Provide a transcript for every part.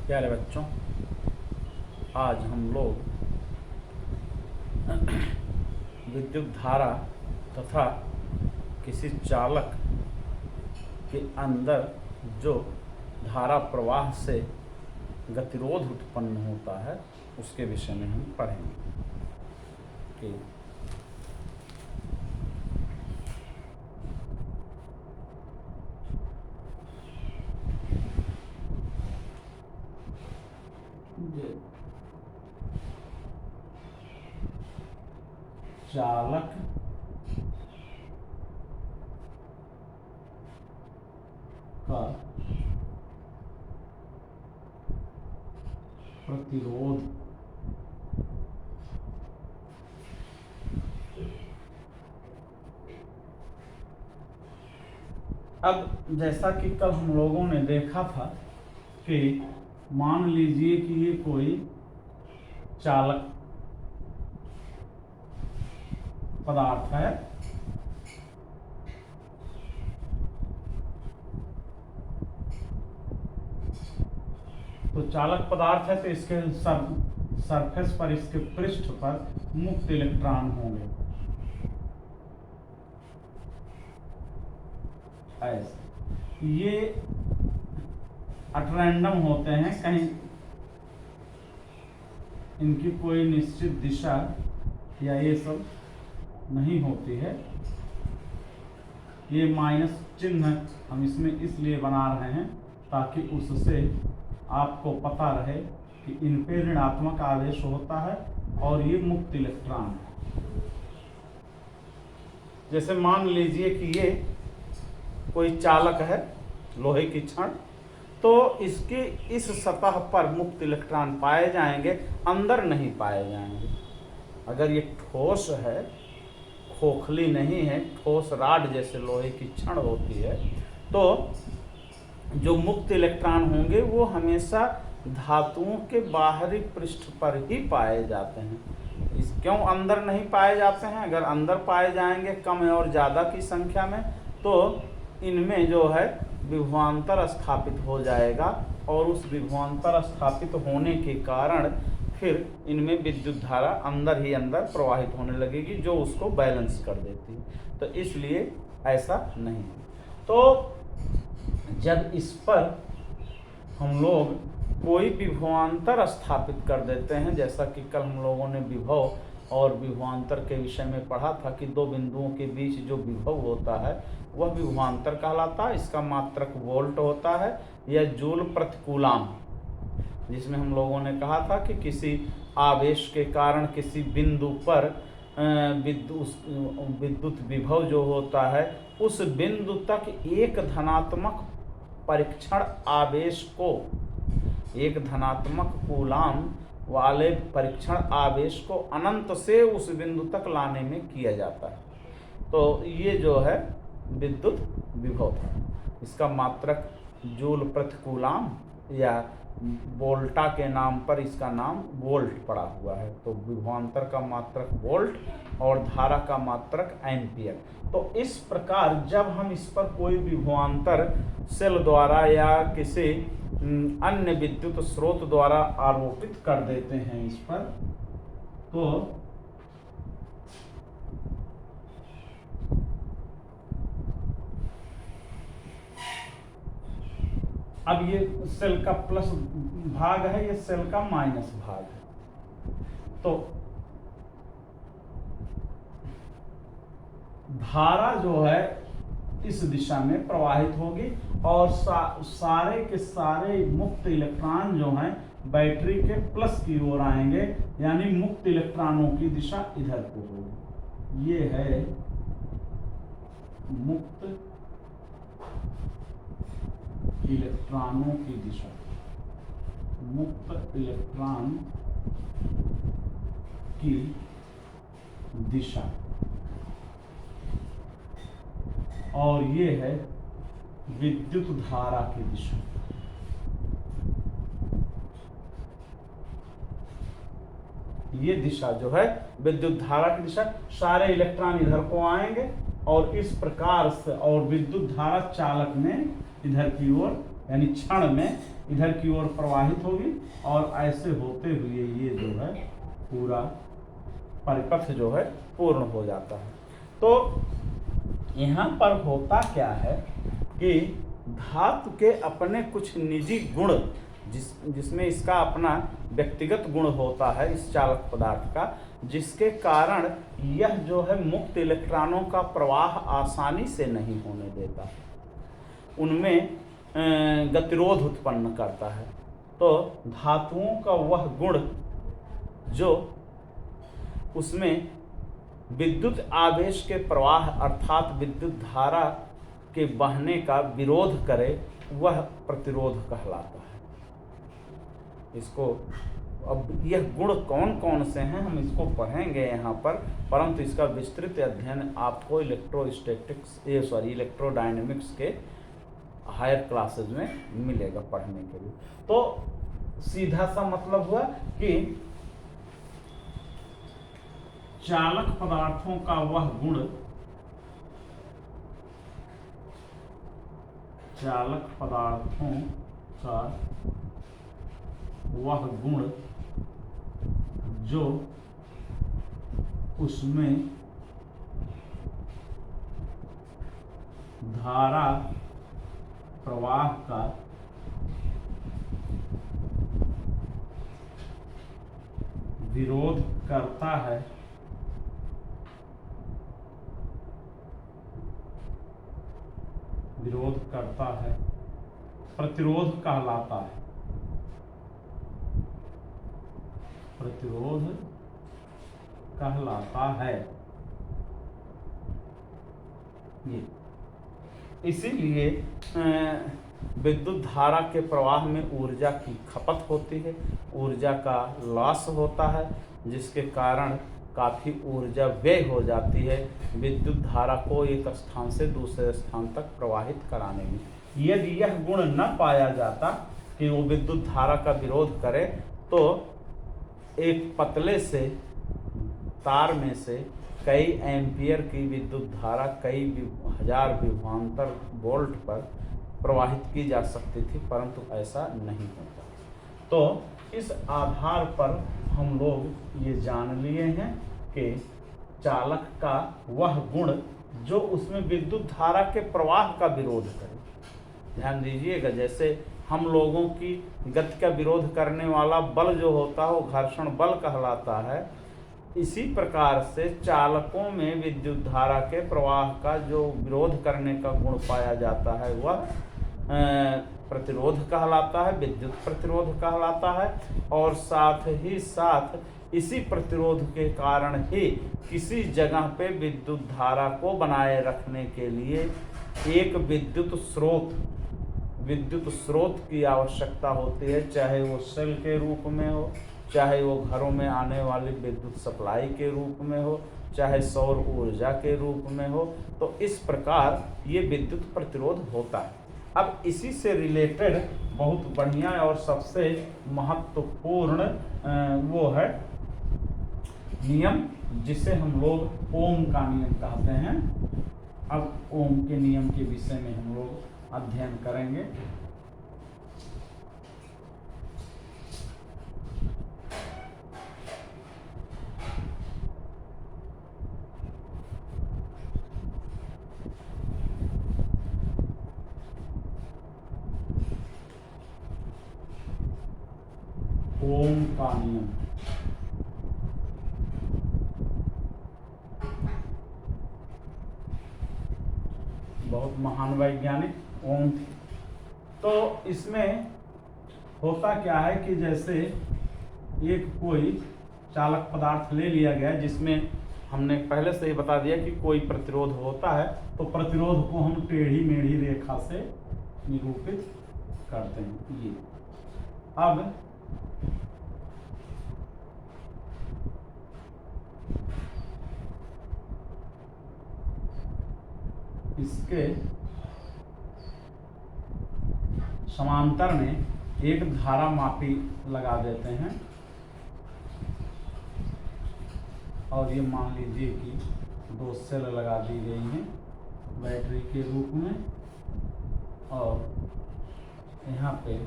प्यारे बच्चों, आज हम लोग विद्युत धारा तथा किसी चालक के अंदर जो धारा प्रवाह से गतिरोध उत्पन्न होता है उसके विषय में हम पढ़ेंगे कि चालक का प्रतिरोध अब जैसा कि कल हम लोगों ने देखा था कि मान लीजिए कि ये कोई चालक पदार्थ है तो चालक पदार्थ है तो इसके सरफेस पर, इसके पृष्ठ पर मुक्त इलेक्ट्रॉन होंगे ऐसे। ये एट रैंडम होते हैं, कहीं इनकी कोई निश्चित दिशा या ये सब नहीं होती है। ये माइनस चिन्ह हम इसमें इसलिए बना रहे हैं ताकि उससे आपको पता रहे कि इन पे ऋणात्मक आवेश होता है और ये मुक्त इलेक्ट्रॉन है। जैसे मान लीजिए कि ये कोई चालक है, लोहे की छड़, तो इसके इस सतह पर मुक्त इलेक्ट्रॉन पाए जाएंगे, अंदर नहीं पाए जाएंगे। अगर ये ठोस है, खोखली नहीं है, ठोस राड जैसे लोहे की छड़ होती है, तो जो मुक्त इलेक्ट्रॉन होंगे वो हमेशा धातुओं के बाहरी पृष्ठ पर ही पाए जाते हैं। क्यों अंदर नहीं पाए जाते हैं? अगर अंदर पाए जाएंगे कम और ज़्यादा की संख्या में तो इनमें जो है विभवांतर स्थापित हो जाएगा और उस विभवांतर स्थापित होने के कारण फिर इनमें विद्युत धारा अंदर ही अंदर प्रवाहित होने लगेगी जो उसको बैलेंस कर देती है। तो इसलिए ऐसा नहीं है। तो जब इस पर हम लोग कोई विभवांतर स्थापित कर देते हैं, जैसा कि कल हम लोगों ने विभव और विभवांतर के विषय में पढ़ा था कि दो बिंदुओं के बीच जो विभव होता है वह विभवांतर कहलाता है। इसका मात्रक वोल्ट होता है या जूल प्रति कूलाम, जिसमें हम लोगों ने कहा था कि किसी आवेश के कारण किसी बिंदु पर विद्युत विभव जो होता है उस बिंदु तक एक धनात्मक परीक्षण आवेश को, एक धनात्मक कूलाम वाले परीक्षण आवेश को अनंत से उस बिंदु तक लाने में किया जाता है। तो ये जो है विद्युत विभव था। इसका मात्रक जूल प्रति कूलाम या वोल्टा के नाम पर इसका नाम वोल्ट पड़ा हुआ है। तो विभवांतर का मात्रक वोल्ट और धारा का मात्रक एम्पियर। तो इस प्रकार जब हम इस पर कोई विभवांतर सेल द्वारा या किसी अन्य विद्युत स्रोत द्वारा आरोपित कर देते हैं इस पर, तो अब ये सेल का प्लस भाग है, ये सेल का माइनस भाग है। तो धारा जो है इस दिशा में प्रवाहित होगी और सारे के सारे मुक्त इलेक्ट्रॉन जो हैं बैटरी के प्लस की ओर आएंगे, यानी मुक्त इलेक्ट्रॉनों की दिशा इधर को होगी। ये है मुक्त इलेक्ट्रॉनों की दिशा, मुक्त इलेक्ट्रॉन की दिशा, और ये है विद्युत धारा की दिशा। ये दिशा जो है विद्युत धारा की दिशा, सारे इलेक्ट्रॉन इधर को आएंगे और इस प्रकार से, और विद्युत धारा चालक में इधर की ओर यानी क्षण में इधर की ओर प्रवाहित होगी और ऐसे होते हुए ये जो है पूरा परिपथ जो है पूर्ण हो जाता है। तो यहाँ पर होता क्या है कि धातु के अपने कुछ निजी गुण जिसमें इसका अपना व्यक्तिगत गुण होता है इस चालक पदार्थ का, जिसके कारण यह जो है मुक्त इलेक्ट्रॉनों का प्रवाह आसानी से नहीं होने देता, उनमें गतिरोध उत्पन्न करता है। तो धातुओं का वह गुण जो उसमें विद्युत आवेश के प्रवाह अर्थात विद्युत धारा के बहने का विरोध करे, वह प्रतिरोध कहलाता है। इसको अब यह गुण कौन कौन से हैं हम इसको पढ़ेंगे यहाँ पर, परंतु इसका विस्तृत अध्ययन आपको इलेक्ट्रोडायनेमिक्स के हायर क्लासेज में मिलेगा पढ़ने के लिए। तो सीधा सा मतलब हुआ कि चालक पदार्थों का वह गुण, चालक पदार्थों का वह गुण जो उसमें धारा प्रवाह का विरोध करता है, प्रतिरोध कहलाता है। प्रतिरोध कहलाता है ये। इसीलिए विद्युत धारा के प्रवाह में ऊर्जा की खपत होती है, ऊर्जा का लॉस होता है, जिसके कारण काफ़ी ऊर्जा व्यय हो जाती है विद्युत धारा को एक स्थान से दूसरे स्थान तक प्रवाहित कराने में। यदि यह गुण न पाया जाता कि वो विद्युत धारा का विरोध करे, तो एक पतले से तार में से कई एम्पियर की विद्युत धारा कई हजार विभवांतर वोल्ट पर प्रवाहित की जा सकती थी, परंतु ऐसा नहीं होता। तो इस आधार पर हम लोग ये जान लिए हैं कि चालक का वह गुण जो उसमें विद्युत धारा के प्रवाह का विरोध करे। ध्यान दीजिएगा, जैसे हम लोगों की गति का विरोध करने वाला बल जो होता है वो घर्षण बल कहलाता है, इसी प्रकार से चालकों में विद्युत धारा के प्रवाह का जो विरोध करने का गुण पाया जाता है वह प्रतिरोध कहलाता है, विद्युत प्रतिरोध कहलाता है। और साथ ही साथ इसी प्रतिरोध के कारण ही किसी जगह पे विद्युत धारा को बनाए रखने के लिए एक विद्युत स्रोत की आवश्यकता होती है, चाहे वो सेल के रूप में हो, चाहे वो घरों में आने वाली विद्युत सप्लाई के रूप में हो, चाहे सौर ऊर्जा के रूप में हो। तो इस प्रकार ये विद्युत प्रतिरोध होता है। अब इसी से रिलेटेड बहुत बढ़िया और सबसे महत्वपूर्ण वो है नियम, जिसे हम लोग ओम का नियम कहते हैं। अब ओम के नियम के विषय में हम लोग अध्ययन करेंगे। ओम का नियम। बहुत महान वैज्ञानिक ओम थे। तो इसमें होता क्या है कि जैसे एक कोई चालक पदार्थ ले लिया गया जिसमें हमने पहले से ही बता दिया कि कोई प्रतिरोध होता है, तो प्रतिरोध को हम टेढ़ी मेढ़ी रेखा से निरूपित करते हैं। ये अब इसके समांतर में एक धारा मापी लगा देते हैं और ये मान लीजिए कि 2 सेल लगा दी गई हैं बैटरी के रूप में, और यहाँ पे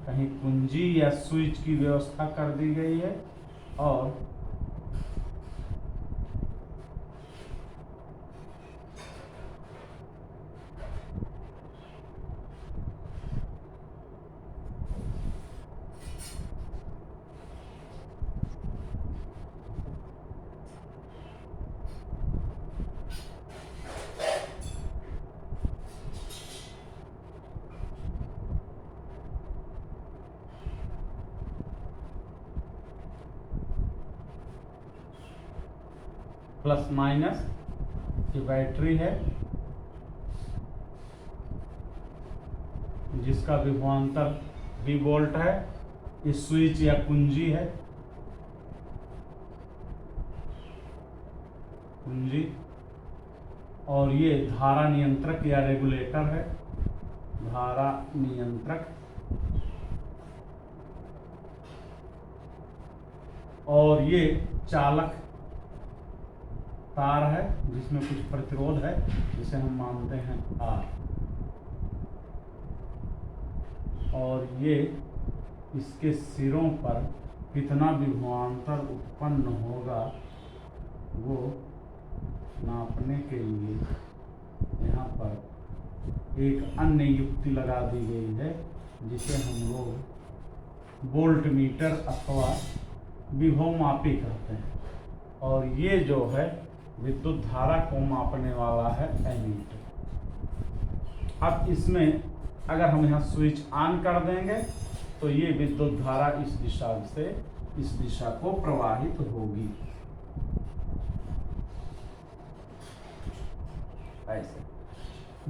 कहीं कुंजी या स्विच की व्यवस्था कर दी गई है और प्लस माइनस की बैटरी है जिसका विभवांतर V वोल्ट है, ये स्विच या कुंजी है, कुंजी, और ये धारा नियंत्रक या रेगुलेटर है, धारा नियंत्रक, और ये चालक तार है जिसमें कुछ प्रतिरोध है जिसे हम मानते हैं R, और ये इसके सिरों पर कितना विभवांतर उत्पन्न होगा वो नापने के लिए यहाँ पर एक अन्य युक्ति लगा दी गई है जिसे हम लोग वोल्ट मीटर अथवा विभवमापी कहते हैं, और ये जो है विद्युत धारा को मापने वाला है एमीटर। अब इसमें अगर हम यहाँ स्विच ऑन कर देंगे तो ये विद्युत धारा इस दिशा से इस दिशा को प्रवाहित होगी, ऐसे।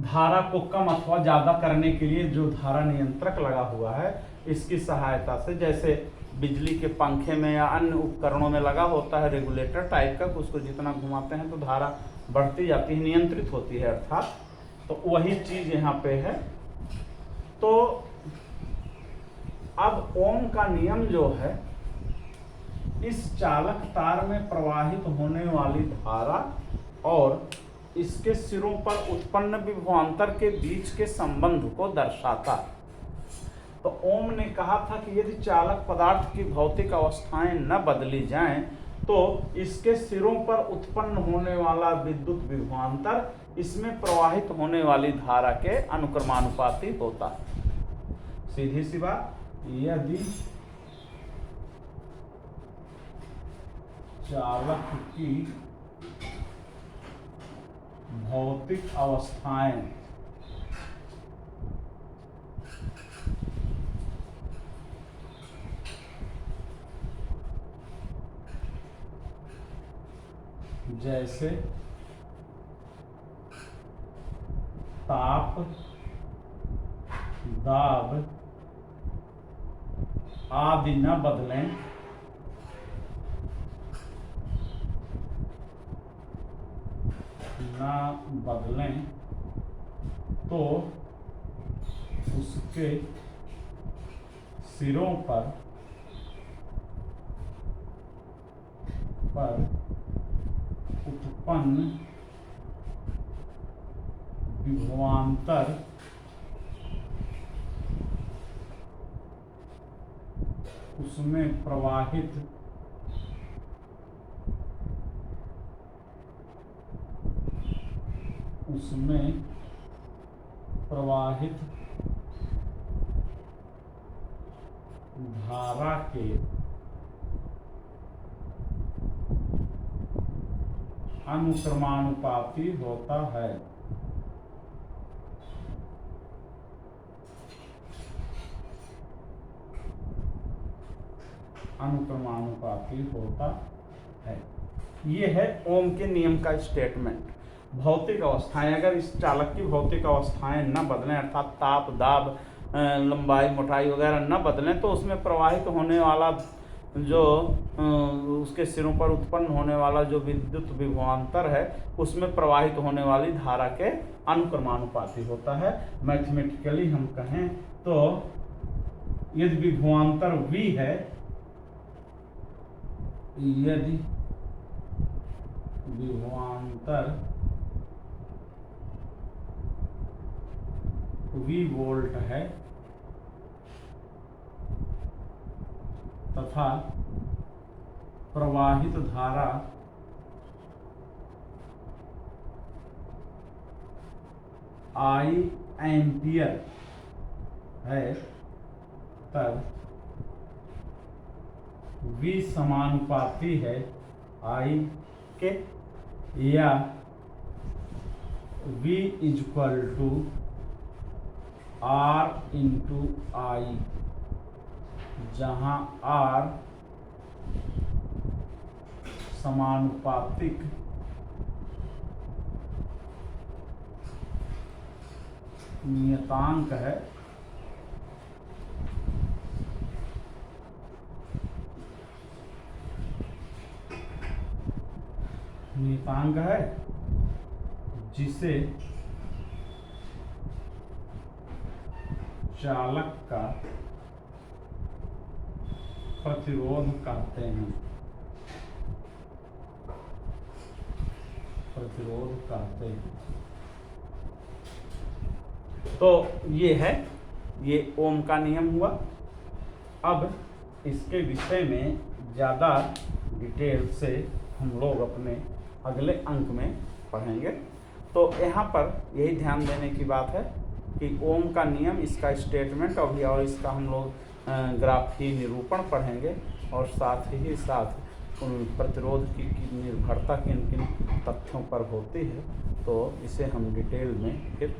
धारा को कम अथवा ज्यादा करने के लिए जो धारा नियंत्रक लगा हुआ है इसकी सहायता से, जैसे बिजली के पंखे में या अन्य उपकरणों में लगा होता है रेगुलेटर टाइप का, उसको जितना घुमाते हैं तो धारा बढ़ती जाती है, नियंत्रित होती है अर्थात, तो वही चीज यहाँ पे है। तो अब ओम का नियम जो है, इस चालक तार में प्रवाहित होने वाली धारा और इसके सिरों पर उत्पन्न विभवांतर के बीच के संबंध को दर्शाता। तो ओम ने कहा था कि यदि चालक पदार्थ की भौतिक अवस्थाएं न बदली जाएं तो इसके सिरों पर उत्पन्न होने वाला विद्युत विभवांतर इसमें प्रवाहित होने वाली धारा के अनुक्रमानुपाती होता है। सीधी सी बात, यदि चालक की भौतिक अवस्थाएं जैसे ताप, दाब आदि न बदलें तो उसके सिरों पर उत्पन्न विभवांतर उसमें प्रवाहित धारा के अनुक्रमानुपाती होता है। अनुक्रमानुपाती होता है। ये है ओम के नियम का स्टेटमेंट। भौतिक अवस्थाएं, अगर इस चालक की भौतिक अवस्थाएं न बदलें अर्थात ताप, दाब, लंबाई, मोटाई वगैरह न बदलें तो उसमें प्रवाहित होने वाला जो उसके सिरों पर उत्पन्न होने वाला जो विद्युत विभवांतर है उसमें प्रवाहित होने वाली धारा के अनुक्रमानुपाती होता है। मैथमेटिकली हम कहें तो यदि विभवांतर V है, यदि विभवांतर V वोल्ट है तथा प्रवाहित धारा I एम्पियर है तब V समानुपाती है I के, या V equal to R into I, जहाँ R समानुपातिक नियतांक है जिसे चालक का प्रतिरोध कहते हैं। तो ये ओम का नियम हुआ। अब इसके विषय में ज़्यादा डिटेल से हम लोग अपने अगले अंक में पढ़ेंगे। तो यहाँ पर यही ध्यान देने की बात है कि ओम का नियम, इसका स्टेटमेंट और इसका हम लोग ग्राफी निरूपण पढ़ेंगे, और साथ ही साथ प्रतिरोध की निर्भरता किन किन तथ्यों पर होती है, तो इसे हम डिटेल में फिर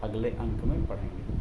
अगले अंक में पढ़ेंगे।